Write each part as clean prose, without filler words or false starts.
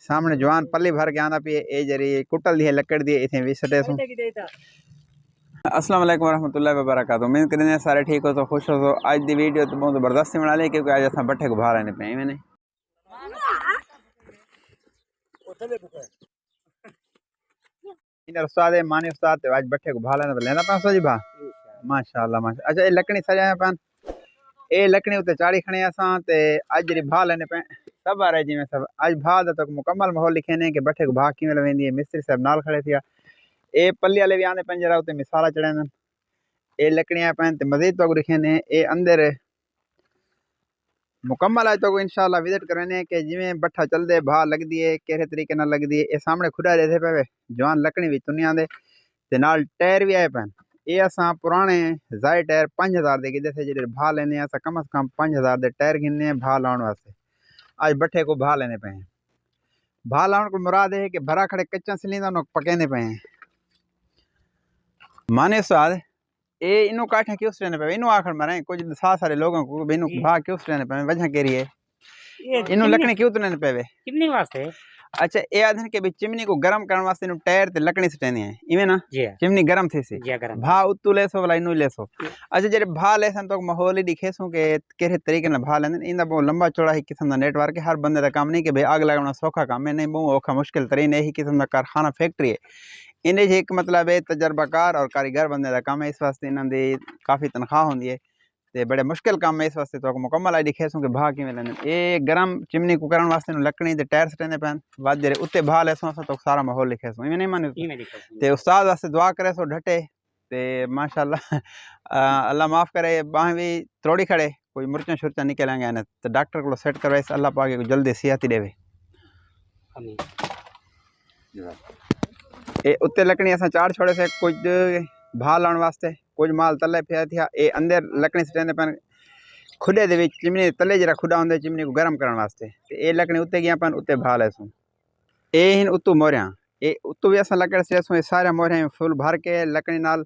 सामने जवान पल्ली भर के आना पिए ए जरी कुटल दी लकड़ दी इथे भी सटे सो। अस्सलाम वालेकुम रहमतुल्लाहि व बरकातहू। उम्मीद करने सारे ठीक हो तो खुश हो। तो आज दी वीडियो तो बहुत ज़बरदस्त बना ली क्योंकि आज अस बट्ठे को बाहर आने पे मैंने उस्ताद है मानी उस्ताद आज बट्ठे को बाहर लेना पैसो जी भा माशाअल्लाह माशा। अच्छा ये लकड़ी सजाया पान ए लकड़ी उत्ते चाड़ी खणे असां ते अज री भा लेने पे सब आ रहे जी में सब आज भा दा तो मुकम्मल माहौल लिखे ने कि बट्ठे को भा किवें वेंदी है। मिस्त्री साहब नाल खड़े थिया ए पल्ली वाले भी आने पंजरा उत्ते मिसाला चढ़ाने ए लकड़ियां पैन ते मजीद तो लिखे ने ए अंदर मुकम्मल आज तो इंशाल्लाह विजिट करने के जिवें बट्ठा चलदे भा लगदी है केरे तरीके नाल लगदी है। ए सामने खुदा देते पे जवान लकड़ी भी दुनिया दे ते नाल टायर भी आए पैन ये असां पुराने जाए टायर 5000 दे गिदे थे जेडे भा लेने असां कम से कम 5000 दे टायर गिनने भा लाउण वास्ते आज बट्ठे को भा लेने पे हैं। भा लाउण को मुराद है कि भरा खड़े कच्चा सिलेंडर नो पकेने पे हैं माने स्वाद ए इनो काठे क्यों रहने पे इनो आखिर मरे कुछ साथ सारे लोगों को बिनु भा क्यों रहने पे वजह के लिए इनो लकड़ी क्यों रहने पे चिमनी वास्ते। अच्छा ए आधन के भी चिमनी को गरम करने वास्ते नु टायर ते लकड़ी सटेने है इवे ना चिमनी गरम थी सी भा उतु लेसो वाला इनु लेसो। अच्छा जेरे भा लेसन तो माहौल ही दिखेसो के केरे तरीके ना भा लेन इंदा बहुत लंबा चौड़ा ही किस्म दा नेटवर्क हर बंदे दा काम नहीं कि भाई आग लगाना सौखा काम है नहीं बहुत औखा मुश्किल तरीन यही किस्म दा कारखाना फैक्ट्री है इन्हें एक मतलब है तजर्बाकार और कारीगर बंदे का काम है इस वास्ते इन्हों की काफ़ी तनख्वाह होंगी है तो बड़े मुश्किल काम है इस वास्ते तो मुकम्मल आई दिखेसों कि भा किवें लेने ये गरम चिमनी को करने वास्ते लकड़ी के टायर सटेने पैन बाद जेरे उत्ते भा लेसों तो सारा माहौल लिखेसों इवें नहीं माने ते उस्ताद वास्ते दुआ करे सो ढटे ते माशाअल्लाह अल्लाह माफ़ करे बाह भी त्रोड़ी खड़े कोई मुर्चा शुर्चा निकलेंगे ना तो डॉक्टर को सेट करवाए अल्लाह पाके जल्दी सेहत ही देवे। ए उत्ते लकड़ी असां चार छोड़े से कुछ भा लाउण वास्ते कुछ माल तले पिया थिया ए अंदर लकड़ी सटेंदे पैन खुडे दे विच चिमनी तले जरा खुडा होंदे चिमनी को गरम करने वास्ते ते ए लकड़ी उत्ते गया पैन उत्ते भा लेसूं ए हिन उत्तू मोरिया ए उत्तू भी असां लकड़ सटेसूं सारे मोरिया फुल भर के लकड़ी नाल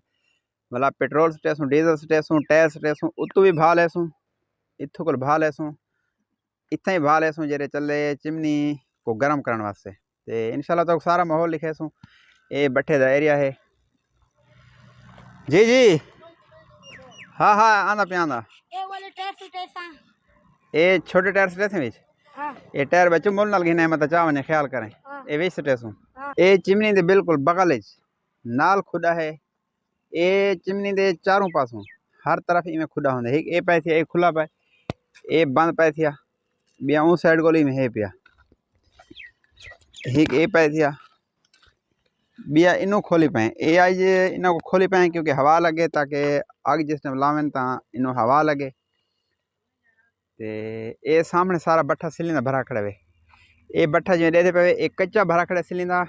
मतलब पेट्रोल सटेसूं डीजल सटेसूं टायर सटेसूं उत्तू भी भा लेसूं इत्थू को भा लेसूं इत्थे ही भा लेसूं जेरे चले चिमनी को गरम करने वास्ते ते इंशाल्लाह तो सारा माहौल लिखेसूं ये बट्ठे का एरिया है जी जी हाँ हाँ आंदा पे आंदा ये छोटे टायर सटे थे ये टायर बच्चों मोल नाल गिने मत चाह वने ख्याल करें ये वे सटे सू ये चिमनी दे बिल्कुल बगल नाल खुदा है ये चिमनी दे चारों पासों हर तरफ इवें खुदा होंगे एक ए पाए थिया एक खुला पाए ए बंद पाए थिया बिया उस साइड गोली में है पिया एक ए पाए थिया बिया इनो खोली पाए ए आज इन्हों को खोली पाए क्योंकि हवा लगे ताकि आग जिस टाइम लावें ता इनो हवा लगे ते ए सामने सारा बट्ठा सिलेंदा भरा खड़े वे ए बट्ठा जिवें देते पे एक कच्चा भरा खड़े सिलेंदा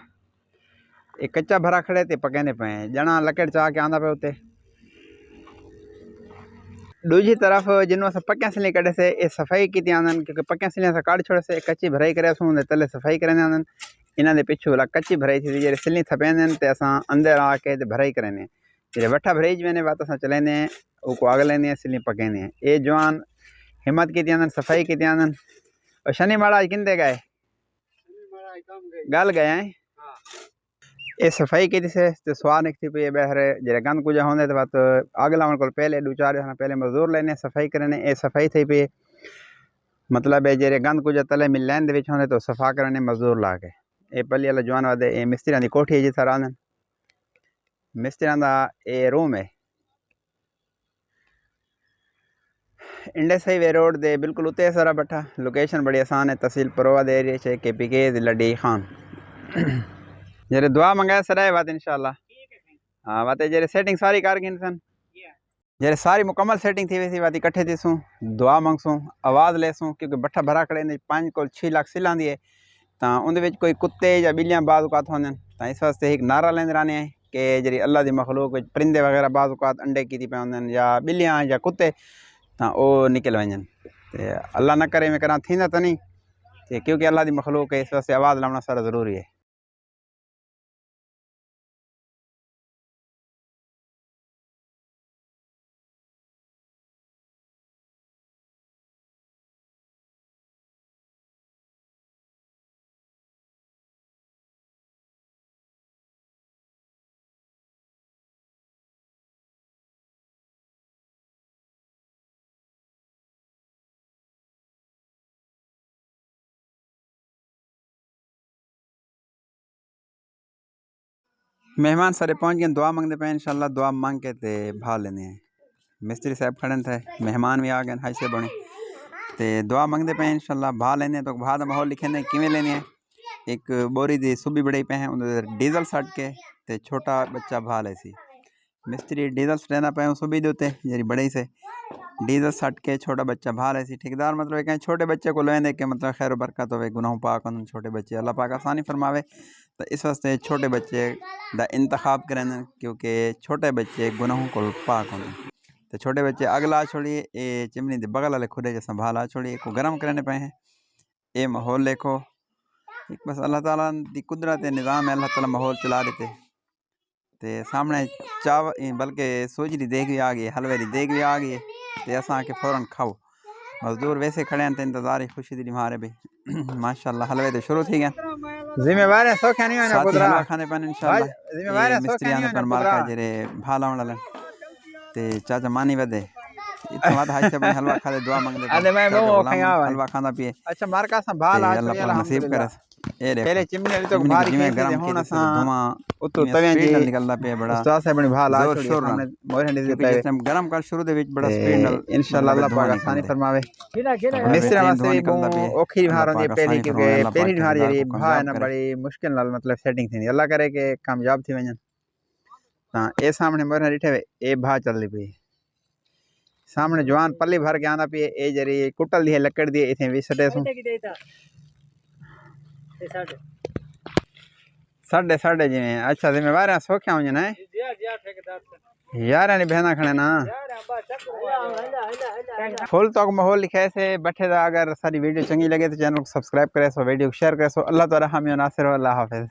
एक कच्चा भरा खड़े ते पकेंदे पे जना लकड़ चाह के आंदा पे उत्ते दूजी तरफ जिन्हों अस पक्या सिले कढ़े से ए सफाई की आंदन क्योंकि पक्या सिले से काढ़ छोड़े से कच्ची भराई करे सूं तले सफाई करें आंदन इन्हों के पिछू वाला कच्ची भराई थी जे सिली थपेंदे तो अस अंदर आके भराई करें जे वट्ठा भराई जवें बात अस चलेंदे वो को आग लेंदे सिली पकेंदे ये जवान हिम्मत की आंदन सफाई की आंदन और शनि महाराज किंदे गए गल गए हैं ये सफाई की से स्वाद निकती पी बहर जे गंद कुछ होंगे तो बात आग लाने को पहले 2-4 दिन पहले मजदूर लेने सफाई करने ये सफाई थी पी मतलब है जे गंद कुछ तले मिल लैन होंगे तो सफा करने मजदूर ला के ये पल्ली वाला जवान वादे ये मिस्त्रियों की कोठी है जिथे रहंदे मिस्त्रियों का ये रूम है इंडस हाईवे रोड दे बिल्कुल उत्ते सारा बट्ठा लोकेशन बड़ी आसान है तहसील परोवा दे एरिया है KPK लड्डी खान जेरे दुआ मंगाए सदाए बात इंशाल्लाह हाँ बात जेरे सेटिंग सारी कार गिन सन जेरे सारी मुकम्मल सेटिंग थी वैसी बात इकट्ठे थीसूं दुआ मंगसूं आवाज़ लेसूं क्योंकि बट्ठा भरा खड़े 5 को 6 लाख सिल आंदी है तो उनके कोई कुत्ते या बिल्लियाँ बाज़ औकात होंदे तो इस वास्ते एक नारा लेंदे रहने हैं कि जी अल्लाह की मखलूक परिंदे वगैरह बाज़ औकात अंडे की पे होंदे या बिल्लियाँ या कुत्ते तो वो निकल वजन अल्लाह न करे में करा थींदा तो नहीं क्योंकि अल्लाह की मखलूक है इस वास्ते आवाज़ लाना सारा ज़रूरी है। मेहमान सारे पहुंच गए, दुआ मंगते पे इंशाल्लाह। दुआ मांग के ते भा लेने हैं। मिस्त्री साहब खड़े थे, मेहमान भी आ गए हाई से बने ते दुआ मंगते पे इंशाल्लाह भा लेने। तो भा का माहौल लिखे ने किमें लेने है। एक बोरी दी सुबी बड़ी पे हैं उन्हें डीजल सट के ते छोटा बच्चा भा ले सी। मिस्त्री डीजल सटेना पे सुबी देते जरी बड़े से डीजल सट के छोटा बच्चा भा ले सी। ठेकेदार मतलब कहीं छोटे बच्चे को लेने के मतलब खैर बरकत हो गुनाह पाक हों छोटे बच्चे अल्लाह पाक आसानी फरमावे। तो इस वास्ते छोटे बच्चे दा इंतखाब करें क्योंकि छोटे बच्चे गुनाहों को पाक हों। तो छोटे बच्चे अगला छोड़िए ये चिमनी के बगल वाले खुदे जैसा भाला छोड़िए को गर्म करने पे हैं। ये माहौल देखो एक बस अल्लाह ताला दी कुदरत निज़ाम है। अल्लाह ताला माहौल चला देते ते सामने चावल बल्कि सूजी की देग भी आ गई, हलवे की देग भी आ गई ते असा के फौरन खाओ। मजदूर वैसे खड़े हैं तो इंतजार खुशी दी मारे भी माशाल्लाह हलवे तो शुरू थी गए। जिम्मेवार है सौख्या नहीं होना पुत्रा हलवा खाने पर इंशाल्लाह। जिम्मेवार है सौख्या नहीं होना पुत्रा जेरे भाला वाला ते चाचा मानी वदे इतना बात हाथ से बने हलवा खा दे दुआ मांगदे अरे मैं वो हलवा खाना पिए। अच्छा मार का संभाल आज अल्लाह नसीब करे। ए रे पहले चिमनी वाली तो बाहर के गरम होना सा धुआं उतो तवे जी निकलदा पे बड़ा उस्ताद से बनी भाल आ छोड़ी सामने मोर हंडी दे पे गरम कर शुरू दे विच बड़ा स्पीड नाल इंशाल्लाह अल्लाह पाक आसानी फरमावे। मिस्र वास्ते ओखी भार होंदी पहली क्योंकि पहली भार जरी भा है ना बड़ी मुश्किल नाल मतलब सेटिंग थी अल्लाह करे के कामयाब थी वजन। ता ए सामने मोर डिठे ए भा चलदी पई सामने जवान पल्ली भर के आंदा पे ए जरी कुटल दी लकड़ दी इथे भी सटे सु साढ़े साढ़े जिवें। अच्छा जिम्मेवार सौख्या हो ना यार नहीं बहना खड़े ना फुल तो माहौल लिखे से बैठे था। अगर सारी वीडियो चंगी लगे तो चैनल को सब्सक्राइब करे सो वीडियो को शेयर करे सो। अल्लाह ताला हामी नासिर अल्लाह हाफिज।